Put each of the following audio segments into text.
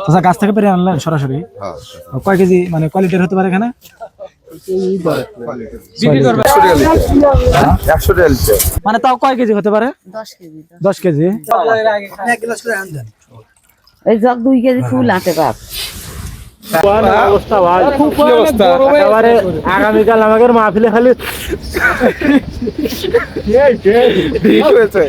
আচ্ছা, গাছ থেকে পেরে আনলেন সরাসরি? কয় কেজি মানে কোয়ালিটির হতে পারে এখানে? 100 টাকা লিটার। মানে তাও কয় কেজি হতে পারে? 10 কেজি। এই জগ 2 কেজি ফুল আটে বাপ। অবস্থা ভাই, খুব অবস্থা একেবারে। আগামীকাল আমাদের মাহফিলে খালি ঠিক হয়েছে।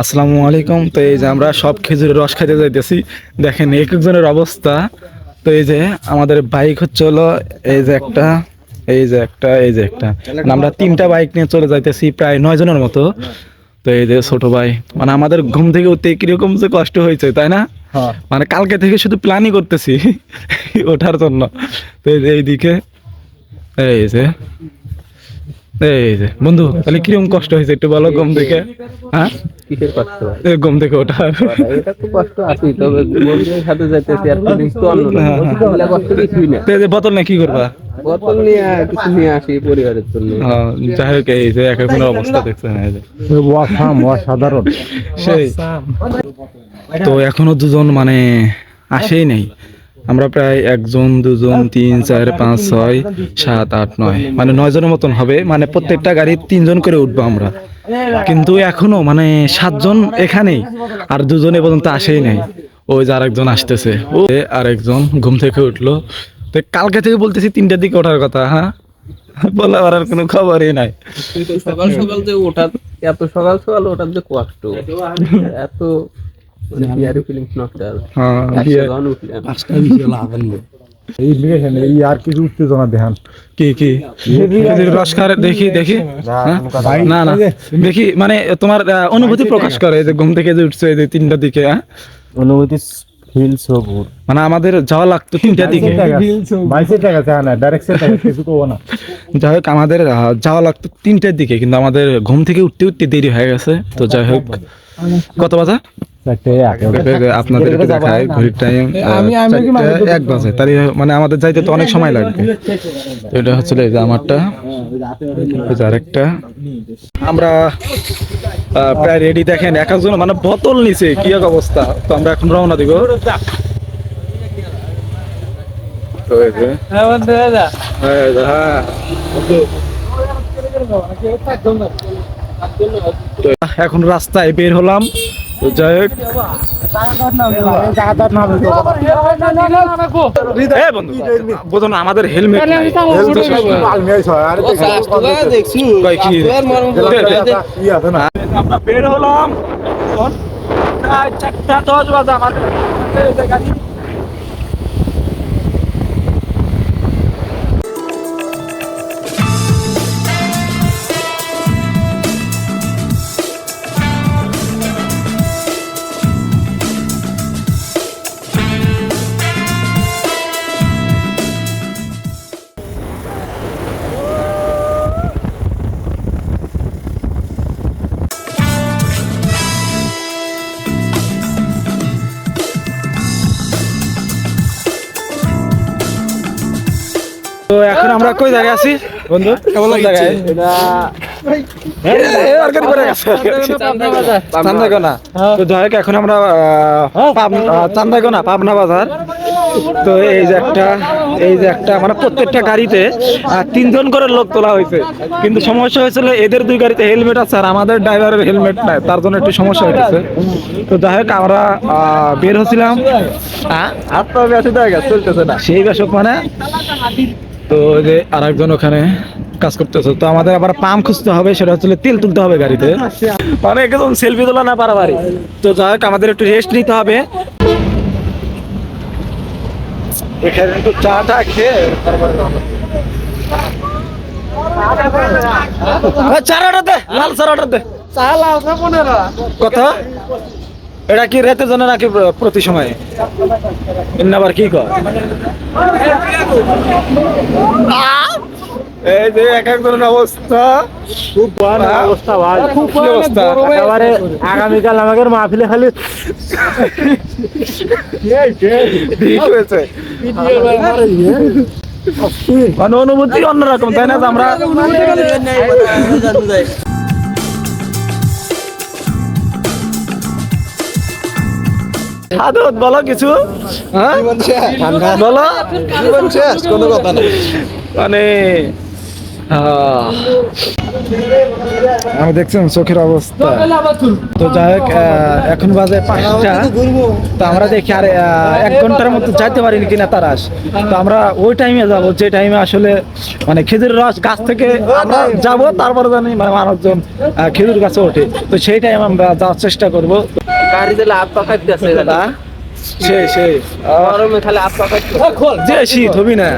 আসসালামু আলাইকুম। তো এই যে আমরা সব খেজুরের রস খাইতে যাইতেছি, দেখেন এক একজনের অবস্থা। তো এই যে আমাদের বাইক হচ্ছে হলো এই যে একটা, এই যে একটা, এই যে একটা, মানে আমরা 3টা বাইক নিয়ে চলে যাইতেছি প্রায় 9 জনের মতো। তো এই যে ছোট ভাই, মানে আমাদের ঘুম থেকে উঠতে কিরকম যে কষ্ট হয়েছে তাই না? মানে কালকে থেকে শুধু প্ল্যানই করতেছি ওঠার জন্য। তো এই যে এইদিকে এই যে, এই যে বন্ধু, তাহলে কিরকম কষ্ট হয়েছে একটু বলো ঘুম থেকে? হ্যাঁ, কিসের কষ্ট হয়? ঘুম থেকে ওঠা। এটা তো কষ্ট আছে, তবে বন্ধুদের সাথে যাইতেছি আর ফিলিংস তো অন্য না। কষ্ট কিছুই না। তো এই যে বোতল না কি করবা? বোতল নিয়ে কিছু নিয়ে আসি পরিবারের জন্য। যাই হোক, এই যে এক একজনের অবস্থা দেখছেন, এই যে অসাধারণ সেই। তো এখনো দুজন মানে আসেই নেই। আমরা প্রায় 1 জন 2 জন 3 4 5 6 7 8 9 মানে 9 জনের মতন হবে। মানে প্রত্যেকটা গাড়ি 3 জন করে উঠবো আমরা, কিন্তু এখনো মানে 7 জন এখানেই, আর 2 জন এ পর্যন্ত আসেই নাই। ওই যে আরেকজন আসতেছে, ও আরেকজন ঘুম থেকে উঠলো। তো কালকে থেকে বলতেছি 3টার দিকে ওঠার কথা, হ্যাঁ বলে আর কোনো খবরই নাই। সকাল সকাল যে ওঠার, এত সকাল সকাল ওঠার যে কষ্ট, এত মানে বিয়ারি ফিলিংস নষ্ট আর। হ্যাঁ, যখন উঠলেন এই আর কিছু উত্তেজনা দেখান। কি কি খেজুরের রস খাওয়ার দেখি দেখি। হ্যাঁ? না না, দেখি মানে তোমার অনুভূতি প্রকাশ করে যে ঘুম থেকে যে উঠছে এই যে 3টার দিকে। হ্যাঁ, অনুভূতি ফিল সো গুড। মানে আমাদের যাওয়া লাগতো 3টার দিকে। বাইসে টাকা চায় না, ডাইরেক্ট টাকা কিছু করবো না। যাই হোক, আমাদের যাওয়া লাগতো 3টার দিকে, কিন্তু আমাদের ঘুম থেকে উঠতে উঠতে দেরি হয়ে গেছে। তো যাই হোক, কত বাজে আপনাদেরকে দেখায় ঘড়ির টাইম 1 বাজে। তাই মানে আমাদের যাইতে তো অনেক সময় লাগবে। এটা হচ্ছে এই যে আমারটা, এই যে আরেকটা। আমরা প্রায় রেডি, দেখেন এক একজন মানে বোতল নিচে কি এক অবস্থা। তো আমরা এখন রওনা দিব। তো এই যে হ্যাঁ, তো এখন রাস্তায় বের হলাম। তো যাই হোক, বোঝো না আমাদের হেলমেট আমরা বের হলাম 4টা 10 বাজে। আমাদের গাড়ি তো এখন আমরা কই জায়গায় আছি বন্ধু? কেমন জায়গায়? চান্দাইকোনা। তো যাই হোক, এখন আমরা চান্দাইকোনা পাবনা বাজার। তো এই যে একটা মানে প্রত্যেকটা গাড়িতে 3 জন করে লোক তোলা হয়েছে, কিন্তু সমস্যা হয়েছিল এদের 2 গাড়িতে হেলমেট আছে আর আমাদের ড্রাইভারের হেলমেট নাই, তার জন্য একটু সমস্যা হয়েছে। তো যাই হোক, আমরা বের হচ্ছিলাম, হাত পা বেশি চলতেছে না সেই বেশক মানে। তো যে আরেকজন ওখানে কাজ করতেছে। তো আমাদের আবার পাম্প খুঁজতে হবে, সেটা হচ্ছে তেল তুলতে হবে গাড়িতে, মানে একদম সেলফি তোলা না পারাবারি। তো যাই হোক, আমাদের একটু রেস্ট নিতে হবে। এখানে একটু চা টা খেয়ে চারাটাতে লাল চারাটাতে কথা। এটা কি রাতের জন্য নাকি প্রতি সময়? আবার কি কর, এই যে এক একজনের অবস্থা খুব অবস্থা ভাই, খুব অবস্থা একেবারে। আগামীকাল আমাদের মাহফিলে খালি ঠিক হয়েছে। মানে অনুভূতি অন্যরকম, তাই না? যে আমরা সাধুত বলো কিছু, হ্যাঁ বলো। কোনো কথা নেই। মানে আমি দেখছেন চোখের অবস্থা। তো যাই হোক, এখন বাজে 5টা। তো আমরা দেখি আর 1 ঘন্টার মতো যাইতে পারিনি কিনা তারাস। তো আমরা ওই টাইমে যাব যে টাইমে আসলে মানে খেজুর রস গাছ থেকে আমরা যাব, তারপরে জানি মানে মানুষজন খেজুর গাছে ওঠে। তো সেই টাইম আমরা যাওয়ার চেষ্টা করবো। গাড়ি দিলে আপা খাইতেছে সেই গরমে খালি আপা খাইতে যে শীত হবি না।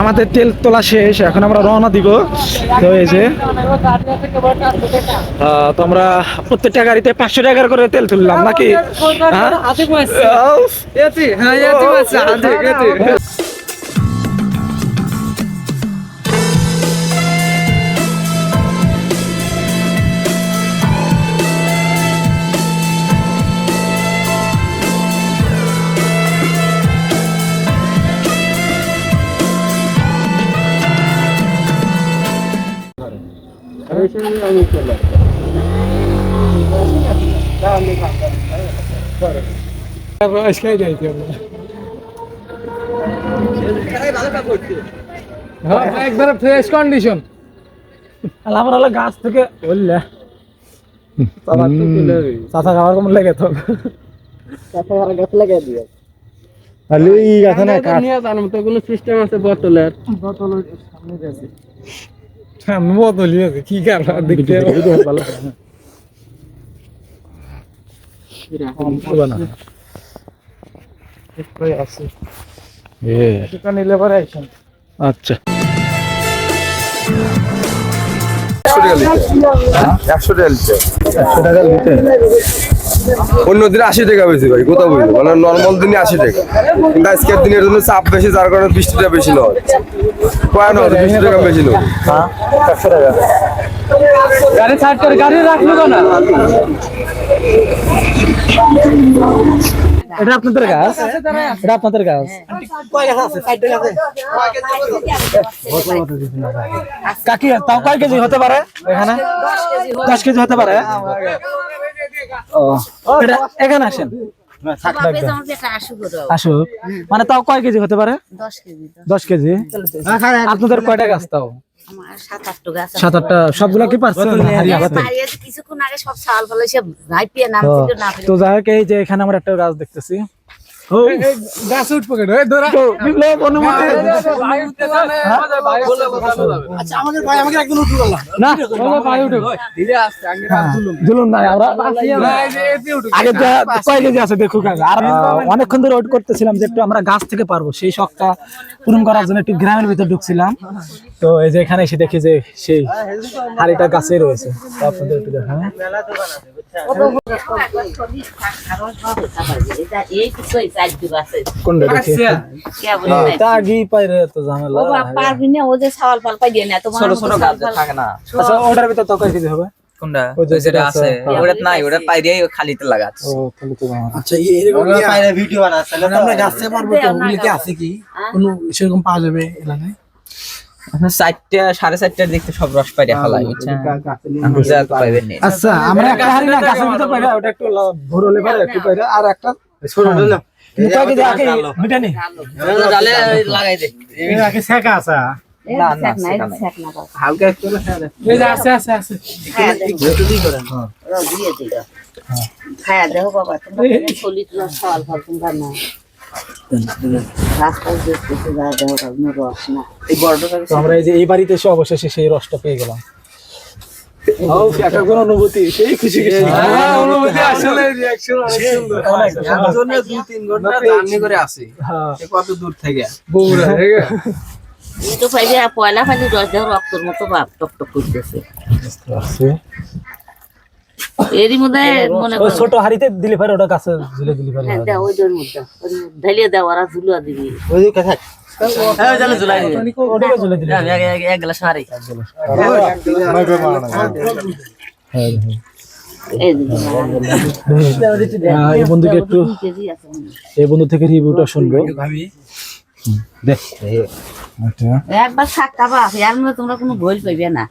আমাদের তেল তোলা শেষ, এখন আমরা রওনা দিব। তো এই যে তো আমরা প্রত্যেকটা গাড়িতে 500 টাকার করে তেল তুললাম নাকি? একবারে ফ্রেশ কন্ডিশন। আমার হলো গাছ থেকে বললে চাচা খাবার কম লেগে তো খালি ই গাছে না কাঠ নিয়ে জানো তো কোনো সিস্টেম আছে বোতলের সামনে বোতলই আছে, কি কারণ দেখতে ভালো আছে। এটা নিলে পরে আইসেন। আচ্ছা 100 টাকা লিটার। 100 টাকা দিতে। অন্য দিনে 80 টাকা বেশি ভাই, কোথা বলবো, মানে নর্মাল দিনে 80 টাকা, কিন্তু আজকের দিনের জন্য চাপ বেশি, যার কারণে 20 টাকা বেশি নেওয়া হচ্ছে। কয় না 20 টাকা বেশি নেবে। 100 টাকা গাড়ি সাইড করে গাড়ি রাখলো না। এটা আপনাদের গাছ? এটা আপনাদের গাছ? কাকি তাও কয় কেজি হতে পারে এখানে? 10 কেজি হতে পারে। এটা এখানে আসেন, আসুক। মানে তাও কয় কেজি হতে পারে? 10 কেজি। আপনাদের কয়টা গাছ তাও? 7-8টা। সবগুলা কি পারছেন? কিছুক্ষণ আগে সব ছাল ফল এসে রাইপিয়ে নামছিল না। তো যাই হোক, এই যে এখানে আমরা একটা গাছ দেখতেছি। গাছ উঠ পকেট ওই ধরা বিপ্লব অনুমতি আচ্ছা আমাদের ভাই আমাকে একদম উঠু বললাম না, বলো ভাই উঠো ধীরে আস্তে আগে জুলুম নাই। আমরা আগে কয় কেজি আছে দেখুক। আর অনেকক্ষণ ধরে ওয়েট করতেছিলাম যে একটু আমরা গাছ থেকে পারবো, সেই শখটা পূরণ করার জন্য একটু গ্রামের ভিতর ঢুকছিলাম। তো এই যে এখানে এসে দেখি যে সেই হাড়িটা গাছে রয়েছে। তো আপনাদের একটু দেখান। কোনটা দেখি? তা আগেই পাইরে তো ঝামেলা। পারবি না, ও যে ছাল ফাল পাই দিয়ে না তোমার ছোট ছোট গাছ থাকে না আচ্ছা ওটার ভিতর তো কয় কেজি হবে? কোনটা ওই যে যেটা আছে, আছে ওটা নাই, ওটা পাই দিয়ে খালিতে লাগাচ্ছে। ও তাহলে তো জানা। আচ্ছা এরকম পায়রা ভিডিও বানাচ্ছে না আমরা গাছে পারবো তো, ওগুলো কি আছে কি কোনো সেরকম পাওয়া যাবে এলাকায়? 4টা 4:30টার দিকে সব রস পাইরা ফেলাই, বুঝছেন? যা তো পাইবেন না। আচ্ছা আমরা একটা হাড়ি না গাছের ভিতর পাইরা, ওটা একটু ভোর হলে পারে একটু পাইরা, আর একটা ছোট দিলাম কয় কেজি আগে মিটানি ডালে লাগাই দে। এর আগে শেখা আছে না না হালকা একটু না এই যে আছে আছে আছে খায়া দেখো বাবা, তোমরা সলিড রস ছাল ফাল তোমরা না রাস্তায় দেখতেছে যা দেখো কোনো রস না। এই বড়টা তো আমরা এই যে এই বাড়িতে এসে অবশেষে সেই রসটা পেয়ে গেলাম। ও একটা কোন অনুভূতি, সেই খুশি খুশি অনুভূতি আসলে রিঅ্যাকশন অনেক সুন্দর। একজনে 2-3 ঘন্টা জার্নি করে আসি, কত দূর থেকে বগুড়া থেকে এই তো পাইলে পয়লা পাইলে রস দেখো রক্তর মতো ভাব টক টক করতেছে। এরই মধ্যে মনে ওই ছোট হাড়িতে দিলে পারে, ওটা কাছে ঝুলে দিলে পারে। হ্যাঁ দাও ওই জোর মধ্যে ঢালিয়ে দাও, ওরা ঝুলুয়া দিবি। ওই কথা হ্যাঁ জানো জুলাই ওটাকে ঝুলে দিলে এক গ্লাস হারি হ্যাঁ এই যে এই বন্ধুকে একটু 2 কেজি আছে মনে হয়। এই বন্ধু থেকে রিভিউটা শুনবো। দেখ আচ্ছা একবার শাকটা বাপ এর মধ্যে তোমরা কোনো গোল পাইবে না।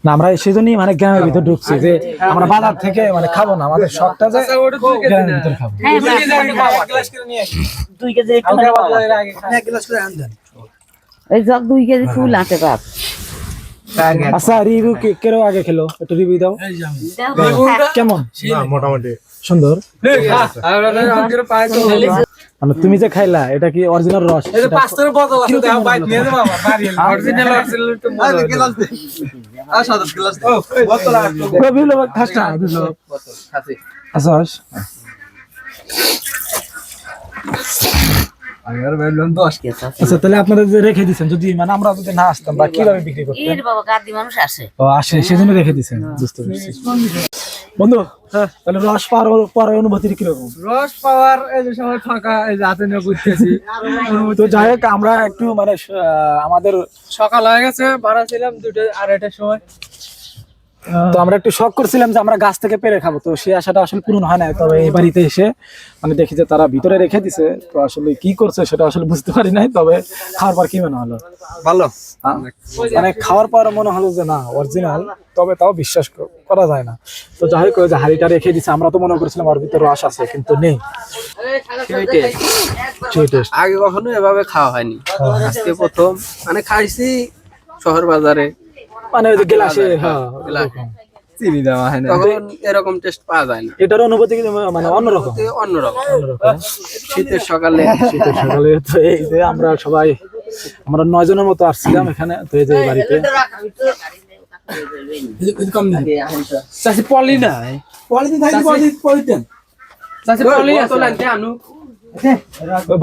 না আমরা সেজন্যই মানে গ্রামের ভিতর ঢুকছি যে আমরা বাজার থেকে মানে খাবো না, আমাদের শখটা যে গ্রামের ভিতর খাবো। হ্যাঁ 2 কেজি একটু এই জগ 2 কেজি ফুল আনতে বাপ। আচ্ছা রিভিউ কেরো আগে খেলো একটু রিভিউ দাও কেমন? মোটামুটি সুন্দর। মানে তুমি যে খাইলা এটা কি অরিজিনাল রস? আচ্ছা তাহলে আপনারা যে রেখে দিচ্ছেন, যদি মানে আমরা যদি না আসতাম বা কিভাবে বিক্রি করতেন? এর বাবা গাদি মানুষ আসে। ও আসে সেজন্য রেখে দিচ্ছেন, বুঝতে পারছি। বন্ধু তাহলে রস পাওয়ার অনুভূতি কিরকম? রস পাওয়ার এই যে সময় ফাঁকা এই যে হাতে নিয়ে ঘুরতেছি। তো যাই হোক আমরা একটু মানে আমাদের সকাল হয়ে গেছে, ভাড়া ছিলাম 2:30টার সময়। তো আমরা একটু শখ করছিলাম যে আমরা গাছ থেকে পেরে খাবো, তো সেই আশাটা আসলে পূরণ হয় না। তবে এই বাড়িতে এসে মানে দেখি যে তারা ভিতরে রেখে দিছে, তো আসলে কি করছে সেটা আসলে বুঝতে পারি নাই। তবে খাওয়ার পর কি মনে হলো? ভালো। মানে খাওয়ার পর মনে হলো যে না অরিজিনাল, তবে তাও বিশ্বাস করা যায় না। তো যাই হোক ওই যে হাড়িটা রেখে দিছে, আমরা তো মনে করছিলাম ওর ভিতরে রস আছে কিন্তু নেই। সেই টেস্ট আগে কখনো এভাবে খাওয়া হয়নি, আজকে প্রথম। মানে খাইছি শহর বাজারে, মানে ওই যে গ্লাসে, হ্যাঁ চিনি দেওয়া হয় না, তখন এরকম টেস্ট পাওয়া যায় না। এটার অনুভূতি কিন্তু মানে অন্যরকম। অন্যরকম শীতের সকালে তো এই যে আমরা সবাই আমরা 9 জনের মতো আসছিলাম এখানে। তো এই যে এই বাড়িতে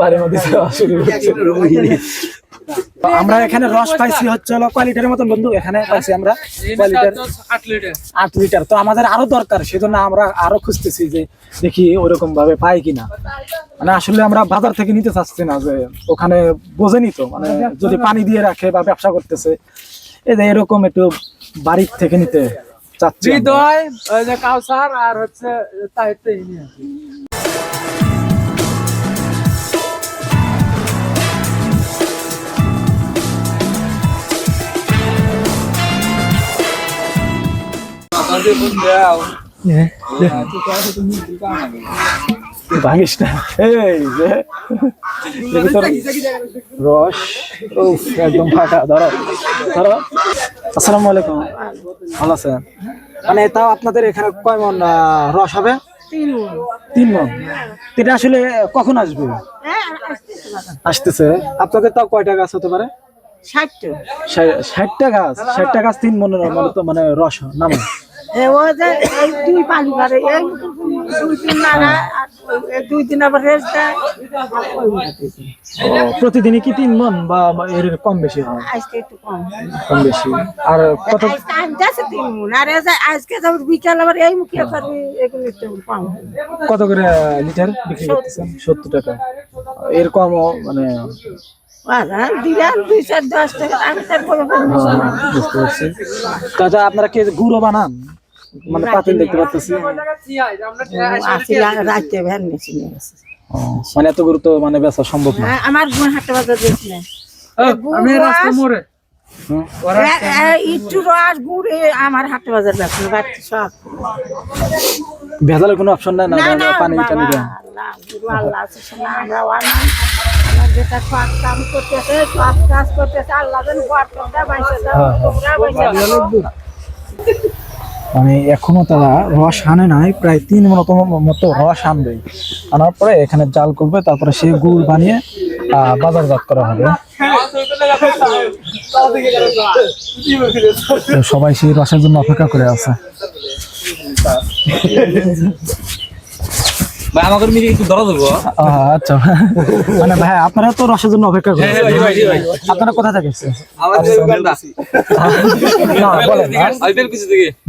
বাড়ির মধ্যে আমরা এখানে রস পাইছি হচ্ছে 5 লিটারের মতন বন্ধু। এখানে পাইছি আমরা 8 লিটার। তো আমাদের আরো দরকার, সেজন্য আমরা আরো খুঁজতেছি যে দেখি ওরকম ভাবে পাই কিনা। মানে আসলে আমরা বাজার থেকে নিতে চাচ্ছি না, যে ওখানে বোঝেনি তো মানে যদি পানি দিয়ে রাখে বা ব্যবসা করতেছে, এই যে এরকম একটু বাড়ির থেকে নিতে চাচ্ছি। হৃদয় ওই যে কাউসার আর হচ্ছে তাইতে ভাঙিস না। এই যে রস একদম ফাটা। ধরো ধরো। আসসালামু আলাইকুম, ভালো আছেন? মানে তাও আপনাদের এখানে কয় মন রস হবে? 3 মন। এটা আসলে কখন আসবে? আসতেছে। আপনাদের তাও কয়টা গাছ হতে পারে? 60টা গাছ। 60টা গাছ 3 মনের মানে তো মানে রস নামে। প্রতিদিনই কি 3 মন বা এর কম বেশি হয়? কম বেশি। আর কত কত করে লিটার বিক্রি করতেছেন? 70 টাকা। এর কম মানে বুঝতে পারছি। কাজা আপনারা কি গুঁড়ো বানান? মানে পাতিল দেখতে পাচ্ছি, মানে এত গুরুত্ব মানে বেচা সম্ভব না। আমার হাটে বাজার দিয়েছিলেন আমি রাস্তা মোড়ে একটু রস গুড়ে আমার হাটে বাজার ব্যবসা বাড়ছে সব। ভেজালের কোনো অপশন নাই? না পানি টানি দেন? আল্লাহ আছে শোনা, আমরা আমার যেটা সব কাম করতেছে, সব কাজ করতেছে, আল্লাহ যেন বরকত মানে এখনো তারা রস আনে নাই, প্রায় 3 মতো রস আনবে। আনার পরে এখানে জাল করবে, তারপরে সেই গুড় বানিয়ে বাজারজাত করা হবে। সবাই সেই রসের জন্য অপেক্ষা করে আছে। ভাই আমাকে একটু ধরা দেবো। আচ্ছা মানে ভাই আপনারা তো রসের জন্য অপেক্ষা করেন, আপনারা কোথা থেকে এসেছেন?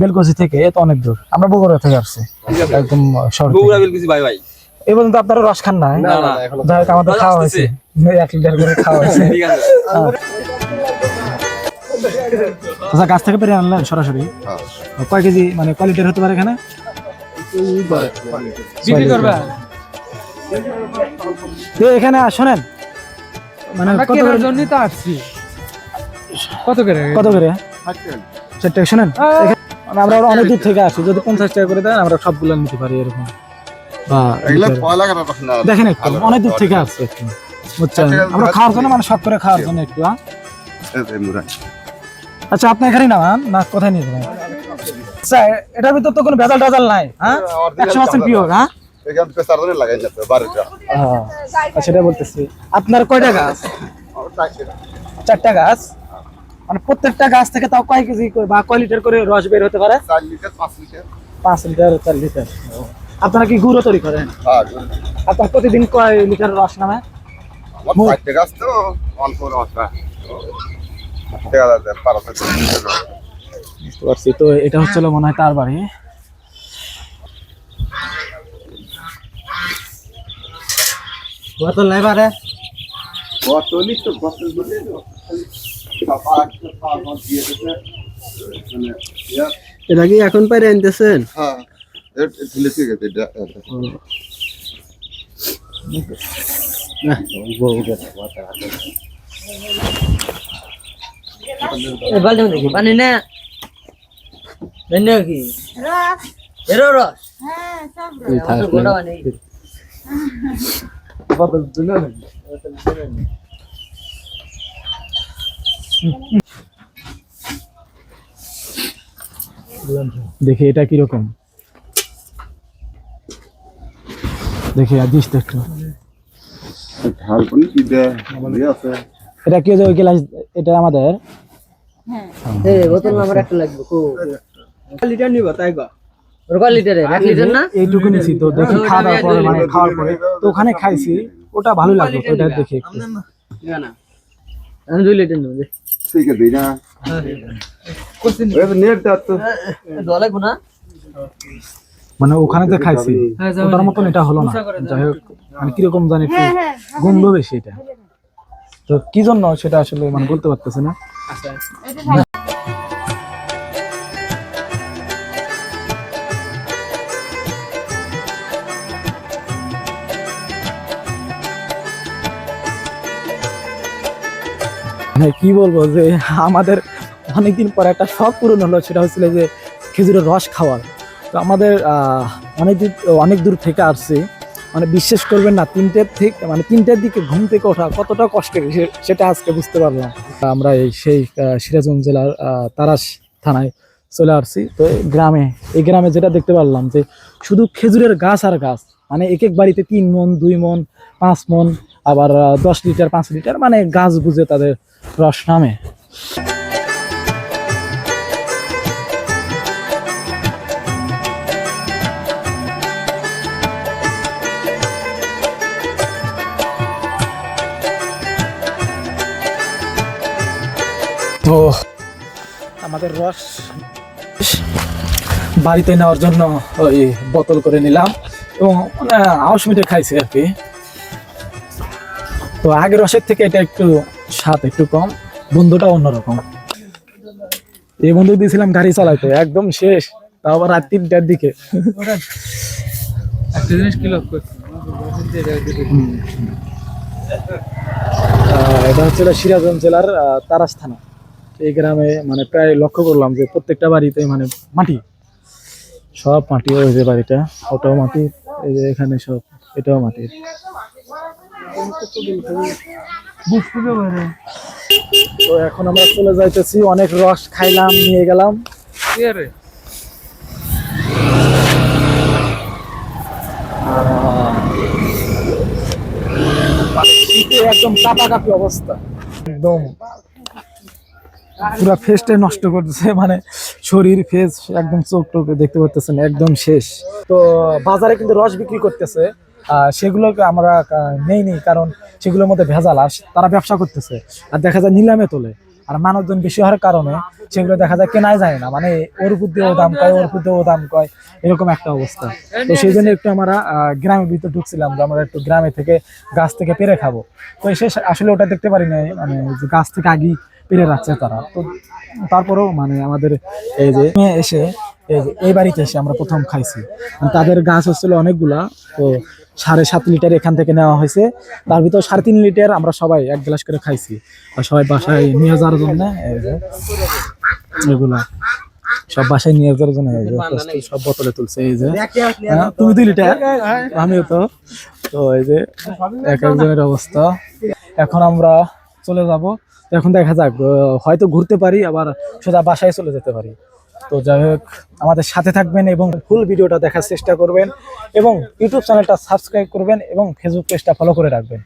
বেলকুচি থেকে। এ তো অনেক দূর। আমরা বগুড়া থেকে আসছি, একদম শহর। এই পর্যন্ত আপনারা রস খান না? যাই হোক আমাদের খাওয়া হয়েছে, 1 লিটার করে খাওয়া হয়েছে। আচ্ছা, গাছ থেকে পেরে আনলেন সরাসরি? কয় কেজি মানে কোয়ালিটির হতে পারে এখানে? বিক্রি করবে? তো এখানে শোনেন, মানে আমরা কত কেনার করে, জন্যই তো আসছি। কত করে? কত করে? 60 টাকা। শোনেন, মানে আমরা অনেক দূর থেকে আসি, যদি 50 টাকা করে দেন আমরা সবগুলো নিতে পারি এরকম। বা দেখেন একটু অনেক দূর থেকে আসছে একটু, বুঝছেন? আমরা খাওয়ার জন্য, মানে শখ করে খাওয়ার জন্য একটু। আচ্ছা, আপনি এখানেই নামান না কোথায় নিয়ে যাবেন? আচ্ছা, এটার ভিতর তো কোনো ভেজাল টাজাল নাই, হ্যাঁ? 100% পিওর, হ্যাঁ? সেটা বলতেছি। আপনার কয়টা গাছ? 4টা গাছ। মানে প্রত্যেকটা গাছ থেকে তাও কয় কেজি বা কয় লিটার করে রস বের হতে পারে? 4 লিটার 5 লিটার। 5 litre 4 litre. আপনারা কি গুঁড়ো তৈরি করেন? আপনার প্রতিদিন কয় লিটার রস নামে? আমার 4টা গাছ তো অল্প রস হয়। দেখা যাচ্ছে 12 লিটার। বুঝতে পারছি। তো এটা হচ্ছিল মনে হয় তার বাড়ি। বোতল নাই পারে? বোতলই তো বোতল দিলে তো এটা কি এখন পাইরে আনতেছেন? হ্যাঁ, এটা ঢিলেছে গেছে এটা। বালতি দেখি পানি না কি রস, এরো রস হ্যাঁ, সব রস। গোটা পানি দেখি এটা কিরকম, দেখি দিস তো একটু। ঢাল কোন কি দে আছে? এটা কি যে ওই গ্লাস, এটা আমাদের এ বোতল আমার একটা লাগবে কো লিটার নিব তাই গো। ওর কয় লিটারে? 1 লিটার না? এইটুকু নিছি। তো দেখি খাওয়া দাওয়ার পরে, মানে খাওয়ার পরে তো ওখানে খাইছি, ওটা ভালো লাগলো। তো এটা দেখি একটু। আমি 2 লিটার নেব। ঠিক আছে না। ওই নেট দাও তো। জল লাগবে না? মানে ওখানে যে খাইছি ওটার মতন এটা হলো না। যাই হোক, মানে কিরকম জানি একটু গন্ধ বেশি এটা। তো কি জন্য সেটা আসলে মানে বলতে পারতেছে না। মানে কি বলবো, যে আমাদের অনেকদিন পর একটা শখ পূরণ হলো, সেটা হচ্ছিল যে খেজুরের রস খাওয়ার। তো আমাদের অনেক দূর থেকে আসছি, মানে বিশ্বাস করবেন না, 3টার দিকে ঘুম থেকে ওঠা কতটা কষ্টের সেটা আজকে বুঝতে পারলাম। আমরা সেই সিরাজগঞ্জ জেলার তারাস থানায় চলে আসছি। তো এই গ্রামে যেটা দেখতে পারলাম যে শুধু খেজুরের গাছ আর গাছ, মানে এক এক বাড়িতে 3 মণ 2 মণ 5 মণ, আবার 10 লিটার 5 লিটার, মানে গাছ বুঝে তাদের রস নামে। তো আমাদের রস বাড়িতে নেওয়ার জন্য ওই বোতল করে নিলাম এবং আউশ মিটে খাইছি আর কি। তো আগের রসের থেকে এটা একটু স্বাদ একটু কম, বন্ধুটা অন্যরকম। এই বন্ধু দিয়েছিলাম গাড়ি চালাইতে, একদম শেষ, তাও আবার রাত 3টার দিকে। একটা জিনিস কি লক্ষ্য করছি, এটা হচ্ছে সিরাজগঞ্জ জেলার তারাস থানা। এই গ্রামে মানে প্রায় লক্ষ্য করলাম যে প্রত্যেকটা বাড়িতে মানে মাটি, সব মাটি। ওই যে বাড়িটা, ওটাও মাটি, এই যে এখানে সব, এটাও মাটি। তো এখন আমরা চলে যাইতেছি, অনেক রস খাইলাম, নিয়ে গেলাম। একদম কাপাকাপি অবস্থা, একদম পুরা ফেসটা নষ্ট করতেছে, মানে শরীর ফেস একদম, চোখ টোক দেখতে পাচ্ছেন একদম শেষ। তো বাজারে কিন্তু রস বিক্রি করতেছে, সেগুলোকে আমরা নেই, কারণ সেগুলোর মধ্যে ভেজাল, আর তারা ব্যবসা করতেছে, আর দেখা যায় নিলামে তোলে, আর মানুষজন বেশি হওয়ার কারণে সেগুলো দেখা যায় কেনাই যায় না, মানে ওর উপর দিয়েও দাম কয়, ওর উপর দিয়েও দাম কয়, এরকম একটা অবস্থা। তো সেই জন্য একটু আমরা গ্রামের ভিতরে ঢুকছিলাম, যে আমরা একটু গ্রামে থেকে গাছ থেকে পেরে খাবো। তো এসে আসলে ওটা দেখতে পারি না, মানে গাছ থেকে আগেই পেরে রাখছে তারা। তো তারপরেও মানে আমাদের এই যে এসে এই বাড়িতে এসে আমরা প্রথম খাইছি, তাদের গাছ হচ্ছিল অনেকগুলা। তো 7.5 লিটার এখান থেকে নেওয়া হয়েছে, তার ভিতর 3.5 লিটার আমরা সবাই 1 গ্লাস করে খাইছি, আর সবাই বাসায় নিয়ে যাওয়ার জন্য এই যে এগুলা সব বাসায় নিয়ে যাওয়ার জন্য এই যে সব বোতলে তুলছে। এই যে তুমি 2 লিটার, আমিও তো। তো এই যে এক একজনের অবস্থা। এখন আমরা চলে যাব, এখন দেখা যাক, হয়তো ঘুরতে পারি, আবার সোজা বাসায় চলে যেতে পারি। তো যাই হোক, আমাদের সাথে থাকবেন এবং ফুল ভিডিওটা দেখার চেষ্টা করবেন, এবং ইউটিউব চ্যানেলটা সাবস্ক্রাইব করবেন এবং ফেসবুক পেজটা ফলো করে রাখবেন।